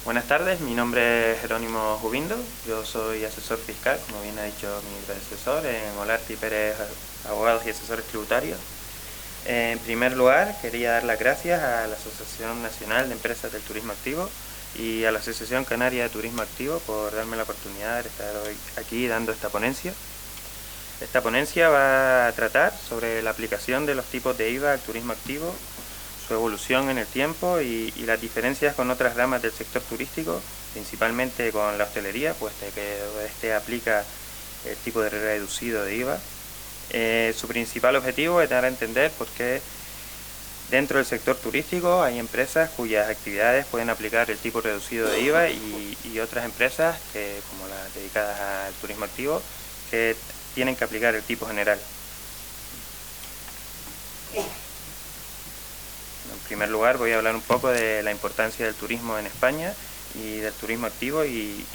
Buenas tardes, mi nombre es Jerónimo Jubindo, yo soy asesor fiscal, como bien ha dicho mi predecesor, en Olarte y Pérez Abogados y Asesores Tributarios. En primer lugar, quería dar las gracias a la Asociación Nacional de Empresas del Turismo Activo y a la Asociación Canaria de Turismo Activo por darme la oportunidad de estar hoy aquí dando esta ponencia. Esta ponencia va a tratar sobre la aplicación de los tipos de IVA al turismo activo, su evolución en el tiempo y las diferencias con otras ramas del sector turístico, principalmente con la hostelería, puesto que este aplica el tipo de reducido de IVA. Su principal objetivo es dar a entender por qué dentro del sector turístico hay empresas cuyas actividades pueden aplicar el tipo reducido de IVA y otras empresas, como las dedicadas al turismo activo, que tienen que aplicar el tipo general. En primer lugar, voy a hablar un poco de la importancia del turismo en España y del turismo activo y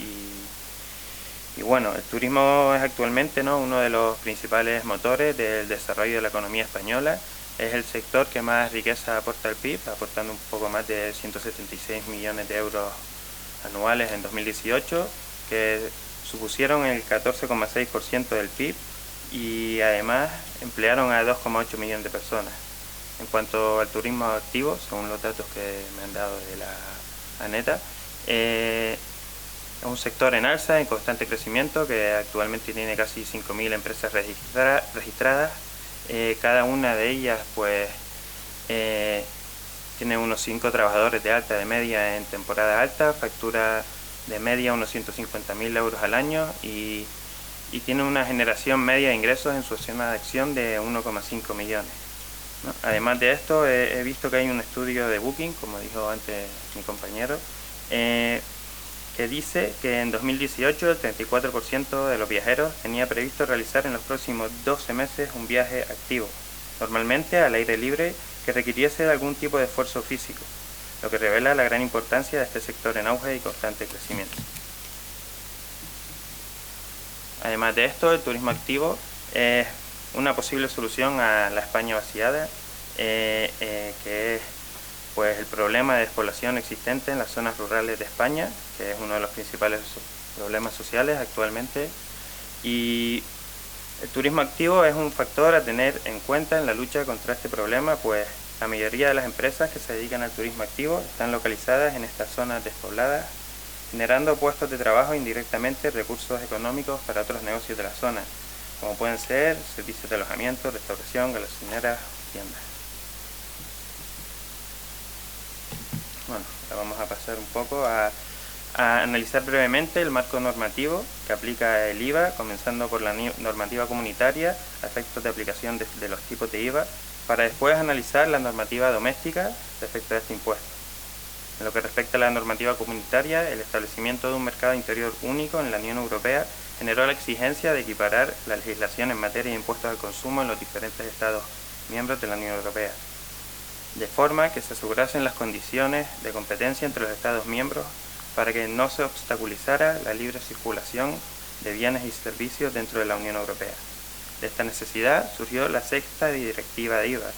bueno, el turismo es actualmente, ¿no?, uno de los principales motores del desarrollo de la economía española. Es el sector que más riqueza aporta al PIB, aportando un poco más de 176 millones de euros anuales en 2018, que supusieron el 14,6% del PIB y además emplearon a 2,8 millones de personas. En cuanto al turismo activo, según los datos que me han dado de la ANETA, es un sector en alza, en constante crecimiento, que actualmente tiene casi 5.000 empresas registradas. Cada una de ellas pues tiene unos 5 trabajadores de alta, de media en temporada alta, factura de media unos 150.000 euros al año y tiene una generación media de ingresos en su zona de acción de 1,5 millones. ¿No? Además de esto, he visto que hay un estudio de Booking, como dijo antes mi compañero, que dice que en 2018 el 34% de los viajeros tenía previsto realizar en los próximos 12 meses un viaje activo, normalmente al aire libre, que requiriese de algún tipo de esfuerzo físico, lo que revela la gran importancia de este sector en auge y constante crecimiento. Además de esto, el turismo activo es una posible solución a la España vaciada, que es pues el problema de despoblación existente en las zonas rurales de España, que es uno de los principales problemas sociales actualmente, y el turismo activo es un factor a tener en cuenta en la lucha contra este problema, pues la mayoría de las empresas que se dedican al turismo activo están localizadas en estas zonas despobladas, generando puestos de trabajo e indirectamente recursos económicos para otros negocios de la zona, como pueden ser servicios de alojamiento, restauración, gasolineras o tiendas. Bueno, ahora vamos a pasar un poco a analizar brevemente el marco normativo que aplica el IVA, comenzando por la normativa comunitaria a efectos de aplicación de los tipos de IVA, para después analizar la normativa doméstica respecto a este impuesto. En lo que respecta a la normativa comunitaria, el establecimiento de un mercado interior único en la Unión Europea generó la exigencia de equiparar la legislación en materia de impuestos al consumo en los diferentes Estados miembros de la Unión Europea, de forma que se asegurasen las condiciones de competencia entre los Estados miembros para que no se obstaculizara la libre circulación de bienes y servicios dentro de la Unión Europea. De esta necesidad surgió la sexta directiva de IVA,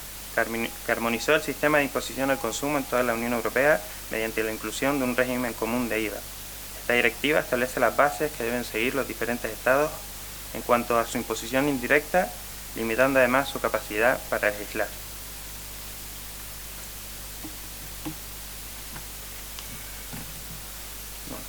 que armonizó el sistema de imposición al consumo en toda la Unión Europea mediante la inclusión de un régimen común de IVA. Esta directiva establece las bases que deben seguir los diferentes Estados en cuanto a su imposición indirecta, limitando además su capacidad para legislar.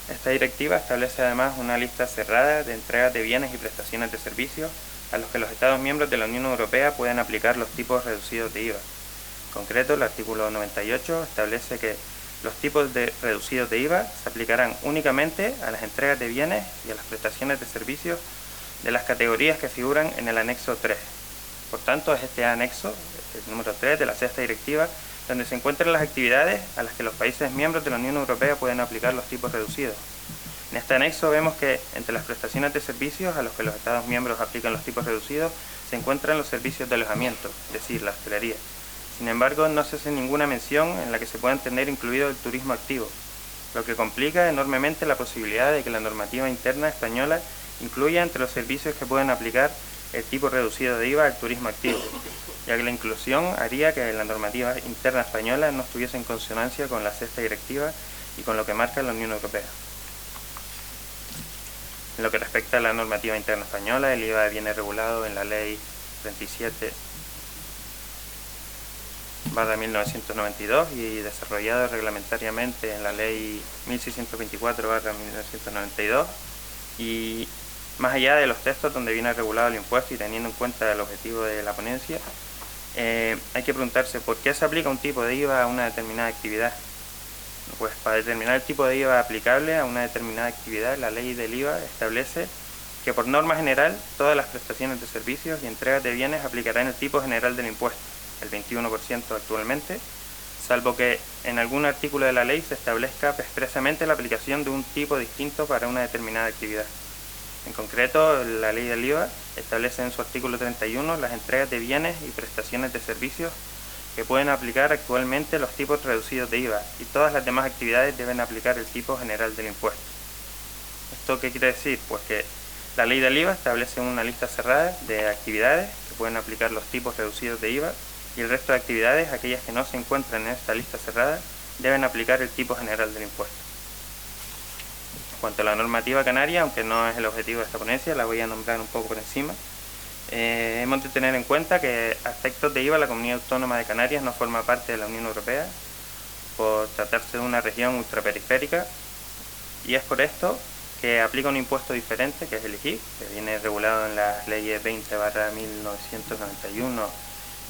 Esta directiva establece además una lista cerrada de entregas de bienes y prestaciones de servicios a los que los Estados miembros de la Unión Europea pueden aplicar los tipos reducidos de IVA. En concreto, el artículo 98 establece que los tipos reducidos de IVA se aplicarán únicamente a las entregas de bienes y a las prestaciones de servicios de las categorías que figuran en el anexo 3. Por tanto, es este anexo, el número 3 de la sexta directiva, donde se encuentran las actividades a las que los países miembros de la Unión Europea pueden aplicar los tipos reducidos. En este anexo vemos que entre las prestaciones de servicios a los que los Estados miembros aplican los tipos reducidos se encuentran los servicios de alojamiento, es decir, la hostelería. Sin embargo, no se hace ninguna mención en la que se pueda tener incluido el turismo activo, lo que complica enormemente la posibilidad de que la normativa interna española incluya entre los servicios que pueden aplicar el tipo reducido de IVA al turismo activo, ya que la inclusión haría que la normativa interna española no estuviese en consonancia con la sexta directiva y con lo que marca la Unión Europea. En lo que respecta a la normativa interna española, el IVA viene regulado en la Ley 37/1992 y desarrollado reglamentariamente en la Ley 1624/1992, y más allá de los textos donde viene regulado el impuesto y teniendo en cuenta el objetivo de la ponencia, hay que preguntarse por qué se aplica un tipo de IVA a una determinada actividad. Pues para determinar el tipo de IVA aplicable a una determinada actividad, la ley del IVA establece que por norma general todas las prestaciones de servicios y entregas de bienes aplicarán el tipo general del impuesto, el 21% actualmente, salvo que en algún artículo de la ley se establezca expresamente la aplicación de un tipo distinto para una determinada actividad. En concreto, la ley del IVA establece en su artículo 31 las entregas de bienes y prestaciones de servicios que pueden aplicar actualmente los tipos reducidos de IVA, y todas las demás actividades deben aplicar el tipo general del impuesto. ¿Esto qué quiere decir? Pues que la ley del IVA establece una lista cerrada de actividades que pueden aplicar los tipos reducidos de IVA, y el resto de actividades, aquellas que no se encuentran en esta lista cerrada, deben aplicar el tipo general del impuesto. En cuanto a la normativa canaria, aunque no es el objetivo de esta ponencia, la voy a nombrar un poco por encima. Hemos de tener en cuenta que a efectos de IVA la Comunidad Autónoma de Canarias no forma parte de la Unión Europea por tratarse de una región ultraperiférica, y es por esto que aplica un impuesto diferente, que es el IGIC, que viene regulado en las leyes 20/1991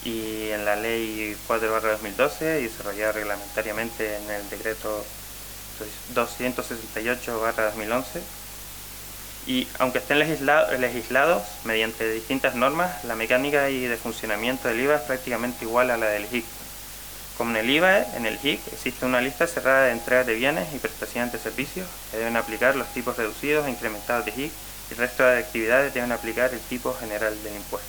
y en la ley 4/2012 y desarrollado reglamentariamente en el decreto 268/2011. Y aunque estén legislados mediante distintas normas, la mecánica y de funcionamiento del IVA es prácticamente igual a la del IGIC. Como en el IVA, en el IGIC existe una lista cerrada de entregas de bienes y prestaciones de servicios que deben aplicar los tipos reducidos e incrementados de IGIC, y el resto de actividades deben aplicar el tipo general del impuesto.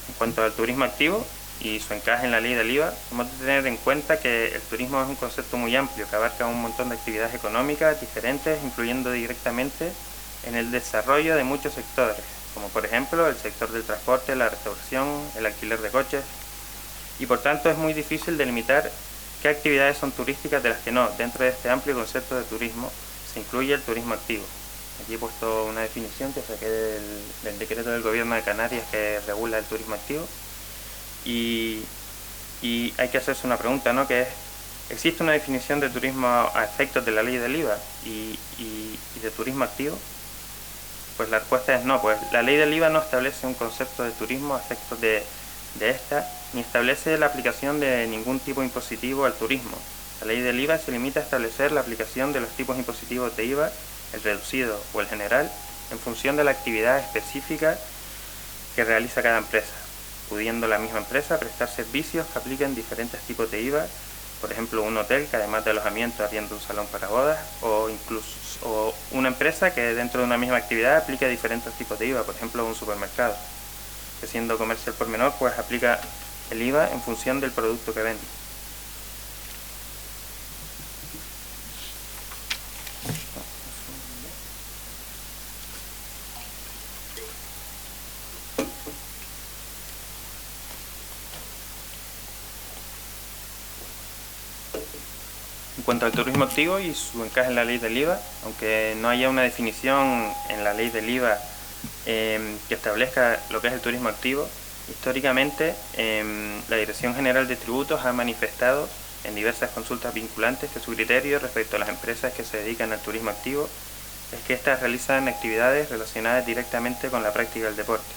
En cuanto al turismo activo y su encaje en la ley del IVA, hemos de tener en cuenta que el turismo es un concepto muy amplio que abarca un montón de actividades económicas diferentes, influyendo directamente en el desarrollo de muchos sectores, como por ejemplo el sector del transporte, la restauración, el alquiler de coches, y por tanto es muy difícil delimitar qué actividades son turísticas de las que no. Dentro de este amplio concepto de turismo se incluye el turismo activo. Aquí he puesto una definición que saqué del decreto del Gobierno de Canarias que regula el turismo activo. Y hay que hacerse una pregunta, ¿no? Que es, ¿existe una definición de turismo a efectos de la ley del IVA y de turismo activo? Pues la respuesta es no, pues la ley del IVA no establece un concepto de turismo a efectos de esta, ni establece la aplicación de ningún tipo impositivo al turismo. La ley del IVA se limita a establecer la aplicación de los tipos impositivos de IVA, el reducido o el general, en función de la actividad específica que realiza cada empresa, pudiendo la misma empresa prestar servicios que apliquen diferentes tipos de IVA, por ejemplo un hotel que además de alojamiento atiende un salón para bodas, o incluso una empresa que dentro de una misma actividad aplica diferentes tipos de IVA, por ejemplo un supermercado, que siendo comercio al por menor pues aplica el IVA en función del producto que vende. En cuanto al turismo activo y su encaje en la ley del IVA, aunque no haya una definición en la ley del IVA que establezca lo que es el turismo activo, históricamente la Dirección General de Tributos ha manifestado en diversas consultas vinculantes que su criterio respecto a las empresas que se dedican al turismo activo es que éstas realizan actividades relacionadas directamente con la práctica del deporte.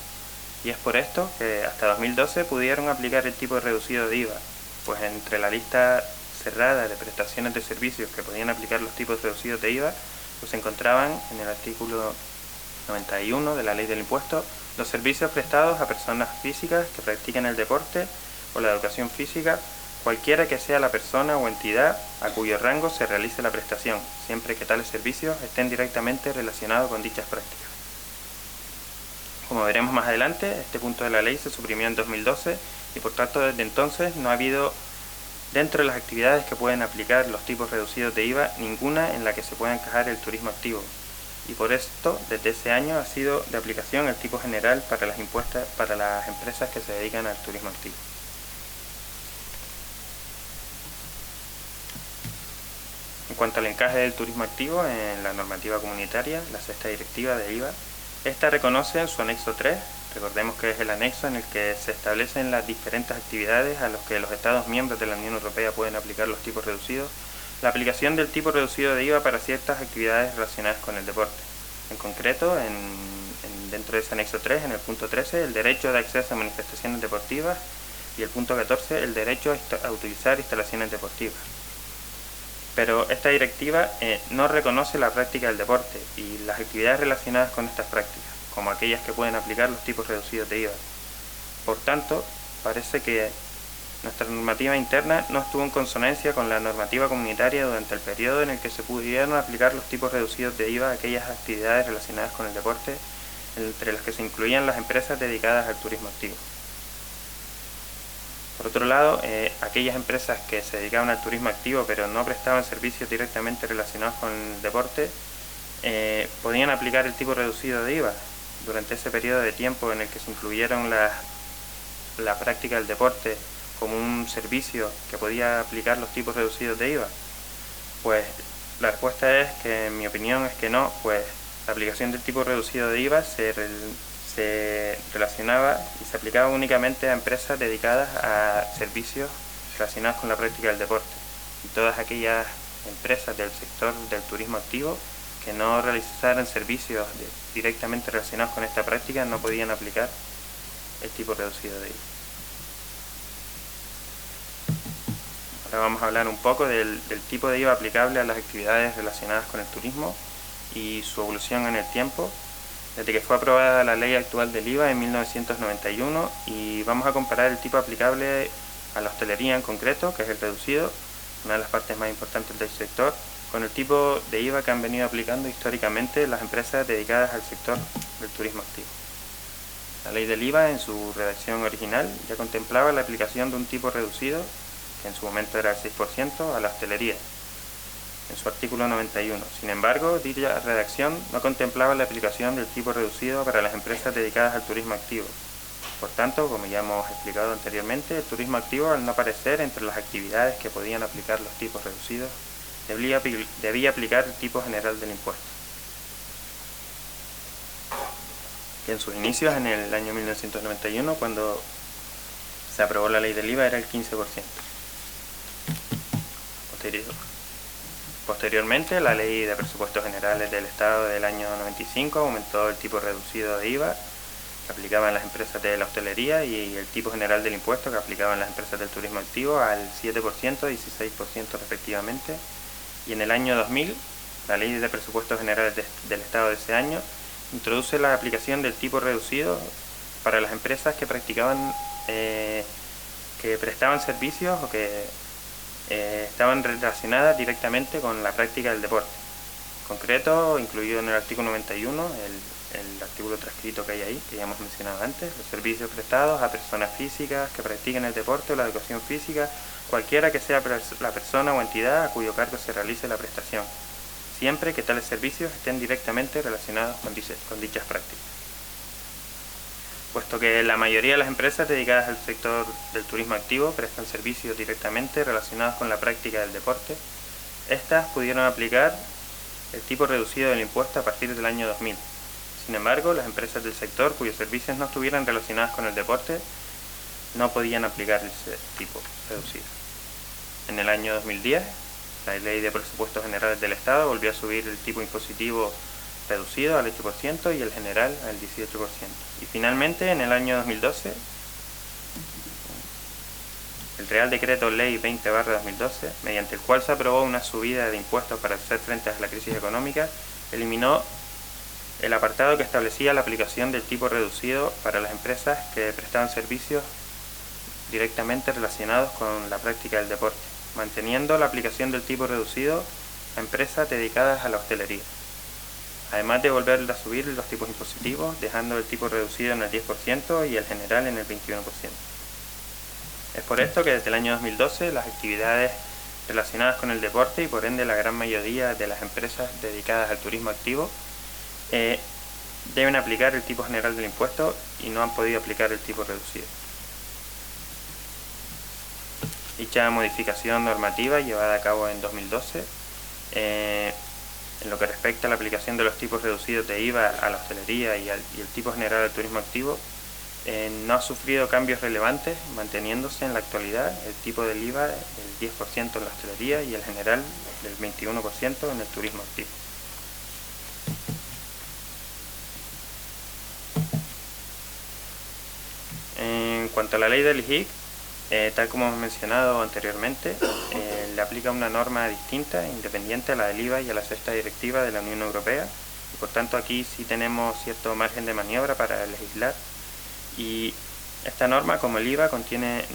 Y es por esto que hasta 2012 pudieron aplicar el tipo reducido de IVA, pues entre la lista cerrada de prestaciones de servicios que podían aplicar los tipos reducidos de IVA, pues se encontraban en el artículo 91 de la ley del impuesto los servicios prestados a personas físicas que practiquen el deporte o la educación física, cualquiera que sea la persona o entidad a cuyo rango se realice la prestación, siempre que tales servicios estén directamente relacionados con dichas prácticas. Como veremos más adelante, este punto de la ley se suprimió en 2012 y por tanto desde entonces no ha habido dentro de las actividades que pueden aplicar los tipos reducidos de IVA ninguna en la que se pueda encajar el turismo activo, y por esto desde ese año ha sido de aplicación el tipo general para las empresas que se dedican al turismo activo. cuanto al encaje del turismo activo en la normativa comunitaria, la sexta directiva de IVA, esta reconoce en su anexo 3, recordemos que es el anexo en el que se establecen las diferentes actividades a las que los Estados miembros de la Unión Europea pueden aplicar los tipos reducidos, la aplicación del tipo reducido de IVA para ciertas actividades relacionadas con el deporte. En concreto, dentro de ese anexo 3, en el punto 13, el derecho de acceso a manifestaciones deportivas y el punto 14, el derecho a utilizar instalaciones deportivas. Pero esta directiva no reconoce la práctica del deporte y las actividades relacionadas con estas prácticas, como aquellas que pueden aplicar los tipos reducidos de IVA. Por tanto, parece que nuestra normativa interna no estuvo en consonancia con la normativa comunitaria durante el periodo en el que se pudieron aplicar los tipos reducidos de IVA a aquellas actividades relacionadas con el deporte, entre las que se incluían las empresas dedicadas al turismo activo. Por otro lado, aquellas empresas que se dedicaban al turismo activo pero no prestaban servicios directamente relacionados con el deporte, podían aplicar el tipo reducido de IVA durante ese periodo de tiempo en el que se incluyeron la práctica del deporte como un servicio que podía aplicar los tipos reducidos de IVA. Pues la respuesta es que, en mi opinión, es que no, pues la aplicación del tipo reducido de IVA se relacionaba y se aplicaba únicamente a empresas dedicadas a servicios relacionados con la práctica del deporte, y todas aquellas empresas del sector del turismo activo que no realizaran servicios directamente relacionados con esta práctica no podían aplicar el tipo reducido de IVA. Ahora vamos a hablar un poco del tipo de IVA aplicable a las actividades relacionadas con el turismo y su evolución en el tiempo, desde que fue aprobada la ley actual del IVA en 1991, y vamos a comparar el tipo aplicable a la hostelería en concreto, que es el reducido, una de las partes más importantes del sector, con el tipo de IVA que han venido aplicando históricamente las empresas dedicadas al sector del turismo activo. La ley del IVA, en su redacción original, ya contemplaba la aplicación de un tipo reducido, que en su momento era el 6%, a la hostelería, en su artículo 91. Sin embargo, dicha redacción no contemplaba la aplicación del tipo reducido para las empresas dedicadas al turismo activo. Por tanto, como ya hemos explicado anteriormente, el turismo activo, al no aparecer entre las actividades que podían aplicar los tipos reducidos, debía aplicar el tipo general del impuesto, que en sus inicios, en el año 1991, cuando se aprobó la ley del IVA, era el 15%. Posteriormente, la Ley de Presupuestos Generales del Estado del año 95 aumentó el tipo reducido de IVA que aplicaban las empresas de la hostelería y el tipo general del impuesto que aplicaban las empresas del turismo activo al 7% y 16% respectivamente. Y en el año 2000, la Ley de Presupuestos Generales del Estado de ese año introduce la aplicación del tipo reducido para las empresas que prestaban servicios o que estaban relacionadas directamente con la práctica del deporte. En concreto, incluido en el artículo 91, el artículo transcrito que hay ahí, que ya hemos mencionado antes, los servicios prestados a personas físicas que practiquen el deporte o la educación física, cualquiera que sea la persona o entidad a cuyo cargo se realice la prestación, siempre que tales servicios estén directamente relacionados con dichas prácticas. Puesto que la mayoría de las empresas dedicadas al sector del turismo activo prestan servicios directamente relacionados con la práctica del deporte, estas pudieron aplicar el tipo reducido del impuesto a partir del año 2000. Sin embargo, las empresas del sector cuyos servicios no estuvieran relacionados con el deporte no podían aplicar ese tipo reducido. En el año 2010, la Ley de Presupuestos Generales del Estado volvió a subir el tipo impositivo reducido al 8% y el general al 18%. Y finalmente, en el año 2012, el Real Decreto Ley 20/2012, mediante el cual se aprobó una subida de impuestos para hacer frente a la crisis económica, eliminó el apartado que establecía la aplicación del tipo reducido para las empresas que prestaban servicios directamente relacionados con la práctica del deporte, manteniendo la aplicación del tipo reducido a empresas dedicadas a la hostelería, además de volver a subir los tipos impositivos, dejando el tipo reducido en el 10% y el general en el 21%. Es por esto que desde el año 2012 las actividades relacionadas con el deporte, y por ende la gran mayoría de las empresas dedicadas al turismo activo, deben aplicar el tipo general del impuesto y no han podido aplicar el tipo reducido. Dicha modificación normativa, llevada a cabo en 2012, En lo que respecta a la aplicación de los tipos reducidos de IVA a la hostelería y el tipo general del turismo activo, no ha sufrido cambios relevantes, manteniéndose en la actualidad el tipo del IVA del 10% en la hostelería y el general del 21% en el turismo activo. En cuanto a la ley del IGIC, tal como hemos mencionado anteriormente, le aplica una norma distinta, independiente a la del IVA y a la sexta directiva de la Unión Europea, y por tanto aquí sí tenemos cierto margen de maniobra para legislar. Y esta norma, como el IVA,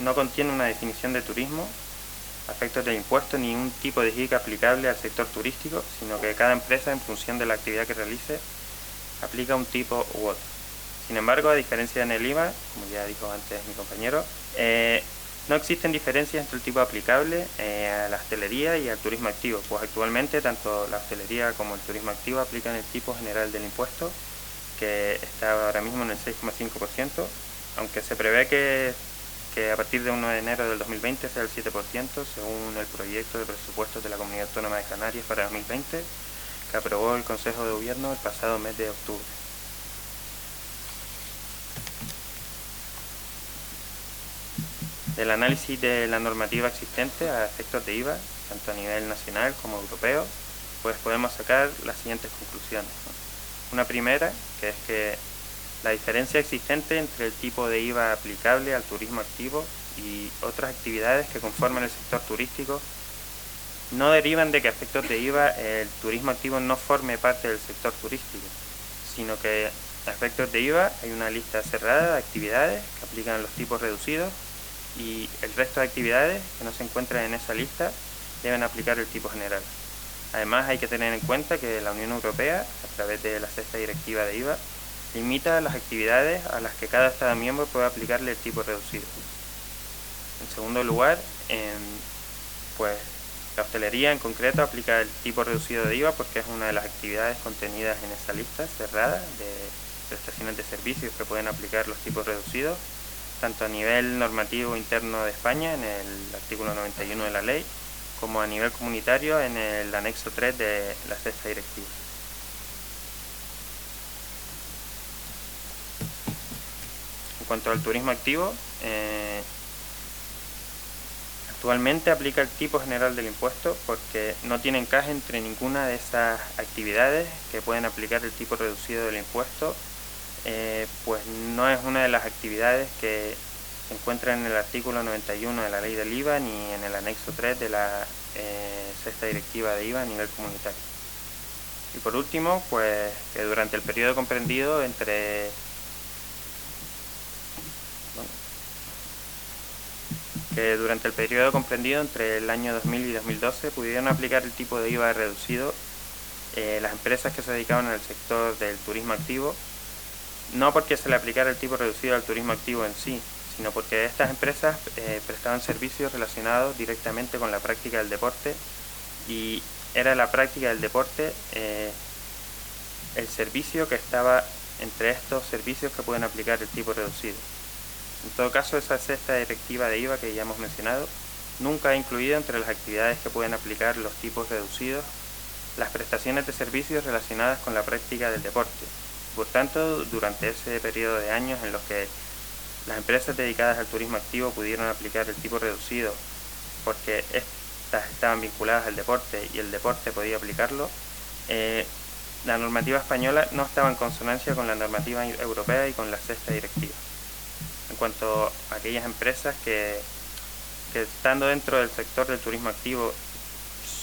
no contiene una definición de turismo, a efectos del impuesto, ni un tipo de IGIC aplicable al sector turístico, sino que cada empresa, en función de la actividad que realice, aplica un tipo u otro. Sin embargo, a diferencia en el IVA, como ya dijo antes mi compañero, no existen diferencias entre el tipo aplicable a la hostelería y al turismo activo, pues actualmente tanto la hostelería como el turismo activo aplican el tipo general del impuesto, que está ahora mismo en el 6,5%, aunque se prevé que a partir de 1 de enero del 2020 sea el 7%, según el proyecto de presupuestos de la Comunidad Autónoma de Canarias para 2020, que aprobó el Consejo de Gobierno el pasado mes de octubre. Del análisis de la normativa existente a efectos de IVA, tanto a nivel nacional como europeo, pues podemos sacar las siguientes conclusiones, ¿no? Una primera, que es que la diferencia existente entre el tipo de IVA aplicable al turismo activo y otras actividades que conforman el sector turístico no derivan de que a efectos de IVA el turismo activo no forme parte del sector turístico, sino que a efectos de IVA hay una lista cerrada de actividades que aplican los tipos reducidos, y el resto de actividades que no se encuentran en esa lista deben aplicar el tipo general. Además, hay que tener en cuenta que la Unión Europea, a través de la sexta directiva de IVA, limita las actividades a las que cada Estado miembro puede aplicarle el tipo reducido. En segundo lugar, pues la hostelería en concreto aplica el tipo reducido de IVA porque es una de las actividades contenidas en esa lista cerrada de prestaciones de servicios que pueden aplicar los tipos reducidos, tanto a nivel normativo interno de España, en el artículo 91 de la ley, como a nivel comunitario en el anexo 3 de la sexta directiva. En cuanto al turismo activo, actualmente aplica el tipo general del impuesto porque no tiene encaje entre ninguna de esas actividades que pueden aplicar el tipo reducido del impuesto, pues no es una de las actividades que se encuentran en el artículo 91 de la ley del IVA ni en el anexo 3 de la sexta directiva de IVA a nivel comunitario. Y por último, pues que durante el periodo comprendido entre el año 2000 y 2012 pudieron aplicar el tipo de IVA reducido las empresas que se dedicaban al sector del turismo activo, no porque se le aplicara el tipo reducido al turismo activo en sí, sino porque estas empresas prestaban servicios relacionados directamente con la práctica del deporte, y era la práctica del deporte el servicio que estaba entre estos servicios que pueden aplicar el tipo reducido. En todo caso, esa sexta directiva de IVA que ya hemos mencionado nunca ha incluido entre las actividades que pueden aplicar los tipos reducidos las prestaciones de servicios relacionadas con la práctica del deporte. Por tanto, durante ese periodo de años en los que las empresas dedicadas al turismo activo pudieron aplicar el tipo reducido porque estas estaban vinculadas al deporte y el deporte podía aplicarlo, la normativa española no estaba en consonancia con la normativa europea y con la sexta directiva. En cuanto a aquellas empresas que estando dentro del sector del turismo activo,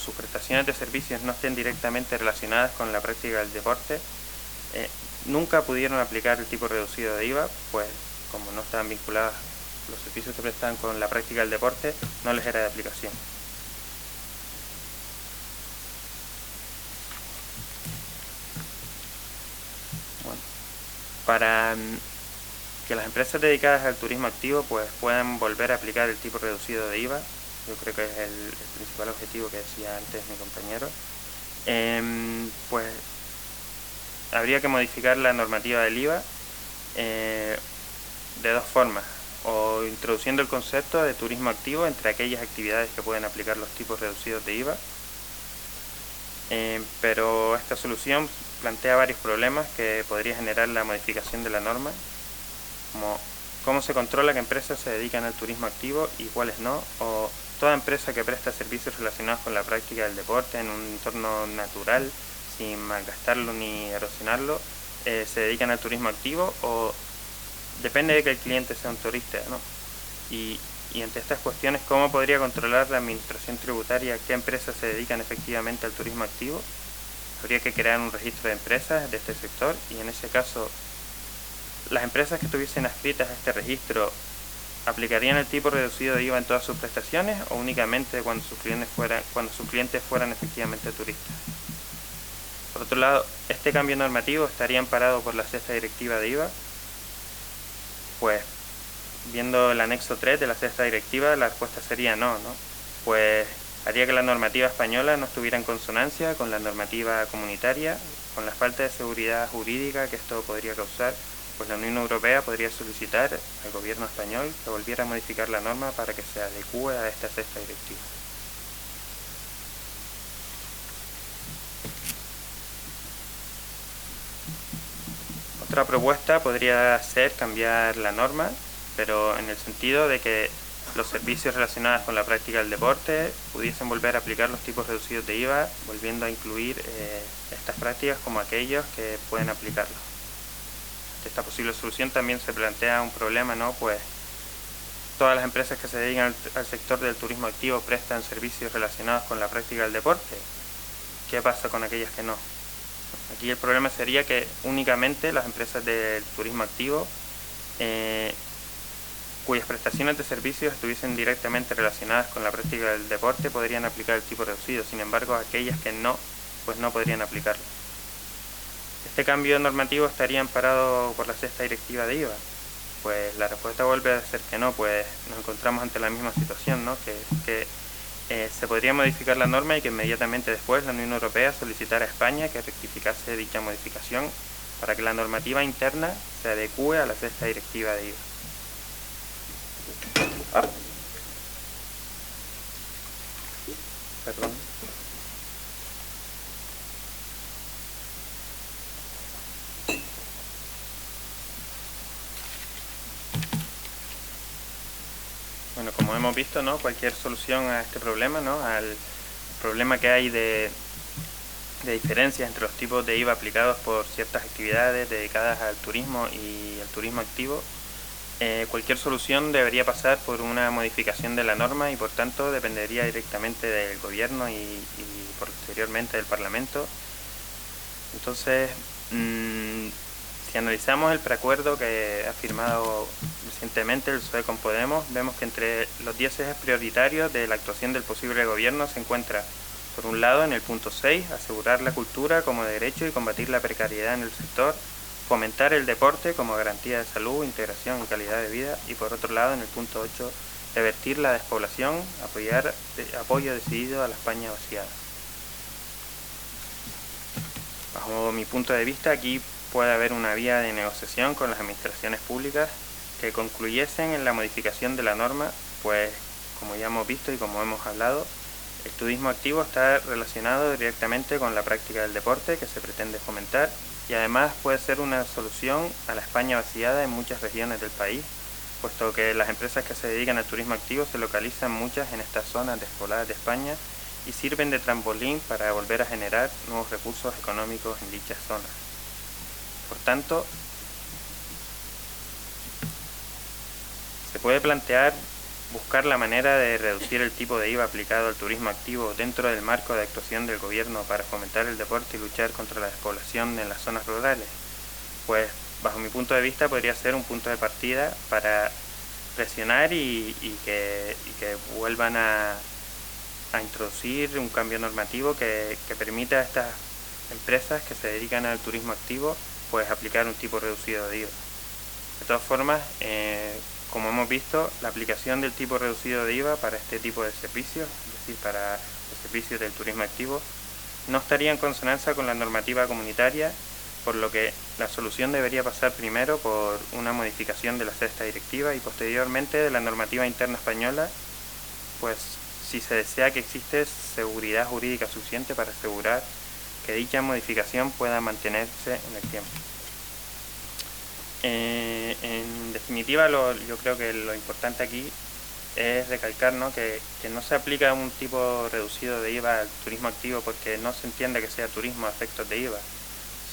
sus prestaciones de servicios no estén directamente relacionadas con la práctica del deporte, nunca pudieron aplicar el tipo reducido de IVA, pues como no estaban vinculadas los servicios que prestan con la práctica del deporte, no les era de aplicación. Bueno, para que las empresas dedicadas al turismo activo pues puedan volver a aplicar el tipo reducido de IVA, yo creo que es el principal objetivo que decía antes mi compañero, pues habría que modificar la normativa del IVA de dos formas: o introduciendo el concepto de turismo activo entre aquellas actividades que pueden aplicar los tipos reducidos de IVA, pero esta solución plantea varios problemas que podría generar la modificación de la norma, como cómo se controla qué empresas se dedican al turismo activo y cuáles no, o toda empresa que presta servicios relacionados con la práctica del deporte en un entorno natural, sin malgastarlo ni erosionarlo, se dedican al turismo activo, o depende de que el cliente sea un turista, ¿no? Y entre estas cuestiones, ¿cómo podría controlar la administración tributaria qué empresas se dedican efectivamente al turismo activo? Habría que crear un registro de empresas de este sector, y en ese caso, las empresas que estuviesen adscritas a este registro ¿aplicarían el tipo reducido de IVA en todas sus prestaciones o únicamente cuando sus clientes fueran efectivamente turistas? Por otro lado, ¿este cambio normativo estaría amparado por la sexta directiva de IVA? Pues, viendo el anexo 3 de la sexta directiva, la respuesta sería no, ¿no? Pues haría que la normativa española no estuviera en consonancia con la normativa comunitaria, con la falta de seguridad jurídica que esto podría causar, pues la Unión Europea podría solicitar al gobierno español que volviera a modificar la norma para que se adecue a esta sexta directiva. Otra propuesta podría ser cambiar la norma, pero en el sentido de que los servicios relacionados con la práctica del deporte pudiesen volver a aplicar los tipos reducidos de IVA, volviendo a incluir estas prácticas como aquellos que pueden aplicarlo. Esta posible solución también se plantea un problema, ¿no? Pues todas las empresas que se dedican al sector del turismo activo prestan servicios relacionados con la práctica del deporte. ¿Qué pasa con aquellas que no? Aquí el problema sería que únicamente las empresas del turismo activo cuyas prestaciones de servicios estuviesen directamente relacionadas con la práctica del deporte podrían aplicar el tipo reducido. Sin embargo, aquellas que no, pues no podrían aplicarlo. ¿Este cambio normativo estaría amparado por la sexta directiva de IVA? Pues la respuesta vuelve a ser que no, pues nos encontramos ante la misma situación, ¿no? Que se podría modificar la norma y que inmediatamente después la Unión Europea solicitara a España que rectificase dicha modificación para que la normativa interna se adecue a la sexta directiva de IVA. Perdón. Bueno, como hemos visto, ¿no? Cualquier solución a este problema, ¿no? Al problema que hay de diferencias entre los tipos de IVA aplicados por ciertas actividades dedicadas al turismo y al turismo activo, cualquier solución debería pasar por una modificación de la norma y por tanto dependería directamente del gobierno y posteriormente del Parlamento. Entonces, si analizamos el preacuerdo que ha firmado recientemente el PSOE con Podemos, vemos que entre los 10 ejes prioritarios de la actuación del posible gobierno se encuentra, por un lado, en el punto 6, asegurar la cultura como derecho y combatir la precariedad en el sector, fomentar el deporte como garantía de salud, integración y calidad de vida, y por otro lado, en el punto 8, revertir la despoblación, apoyo decidido a la España vaciada. Bajo mi punto de vista, aquí puede haber una vía de negociación con las administraciones públicas que concluyesen en la modificación de la norma, pues como ya hemos visto y como hemos hablado, el turismo activo está relacionado directamente con la práctica del deporte que se pretende fomentar y además puede ser una solución a la España vaciada en muchas regiones del país, puesto que las empresas que se dedican al turismo activo se localizan muchas en estas zonas despobladas de España y sirven de trampolín para volver a generar nuevos recursos económicos en dichas zonas. Por tanto, se puede plantear buscar la manera de reducir el tipo de IVA aplicado al turismo activo dentro del marco de actuación del gobierno para fomentar el deporte y luchar contra la despoblación en las zonas rurales. Pues, bajo mi punto de vista, podría ser un punto de partida para presionar y que vuelvan a introducir un cambio normativo que permita a estas empresas que se dedican al turismo activo pues aplicar un tipo reducido de IVA. De todas formas, como hemos visto, la aplicación del tipo reducido de IVA para este tipo de servicios, es decir, para los servicios del turismo activo, no estaría en consonancia con la normativa comunitaria, por lo que la solución debería pasar primero por una modificación de la sexta directiva y posteriormente de la normativa interna española, pues si se desea que existe seguridad jurídica suficiente para asegurar que dicha modificación pueda mantenerse en el tiempo. En definitiva, yo creo que lo importante aquí es recalcar, ¿no?, que no se aplica un tipo reducido de IVA al turismo activo porque no se entiende que sea turismo a efectos de IVA,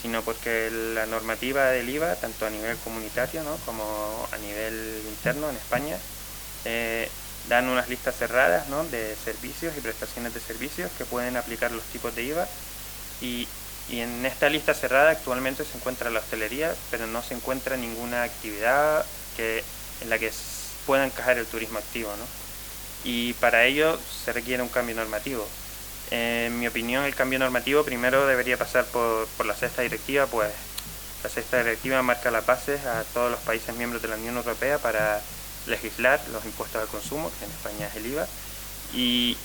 sino porque la normativa del IVA, tanto a nivel comunitario, ¿no?, como a nivel interno en España, dan unas listas cerradas, ¿no?, de servicios y prestaciones de servicios que pueden aplicar los tipos de IVA, y en esta lista cerrada actualmente se encuentra la hostelería, pero no se encuentra ninguna actividad en la que pueda encajar el turismo activo, ¿no? Y para ello se requiere un cambio normativo. En mi opinión, el cambio normativo primero debería pasar por la sexta directiva, pues la sexta directiva marca las bases a todos los países miembros de la Unión Europea para legislar los impuestos al consumo, que en España es el IVA, y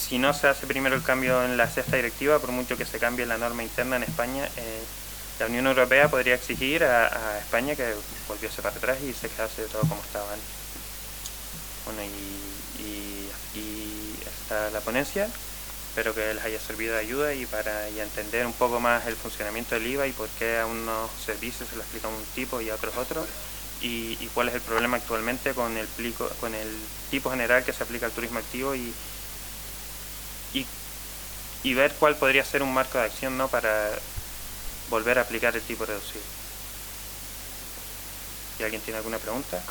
si no se hace primero el cambio en la sexta directiva, por mucho que se cambie la norma interna en España, la Unión Europea podría exigir a España que volviese para atrás y se quedase todo como estaba antes. Bueno, y aquí está la ponencia. Espero que les haya servido de ayuda y para entender un poco más el funcionamiento del IVA y por qué a unos servicios se les aplica un tipo y a otros otros, y cuál es el problema actualmente con el tipo general que se aplica al turismo activo, y ver cuál podría ser un marco de acción, ¿no?, para volver a aplicar el tipo reducido. ¿Y alguien tiene alguna pregunta?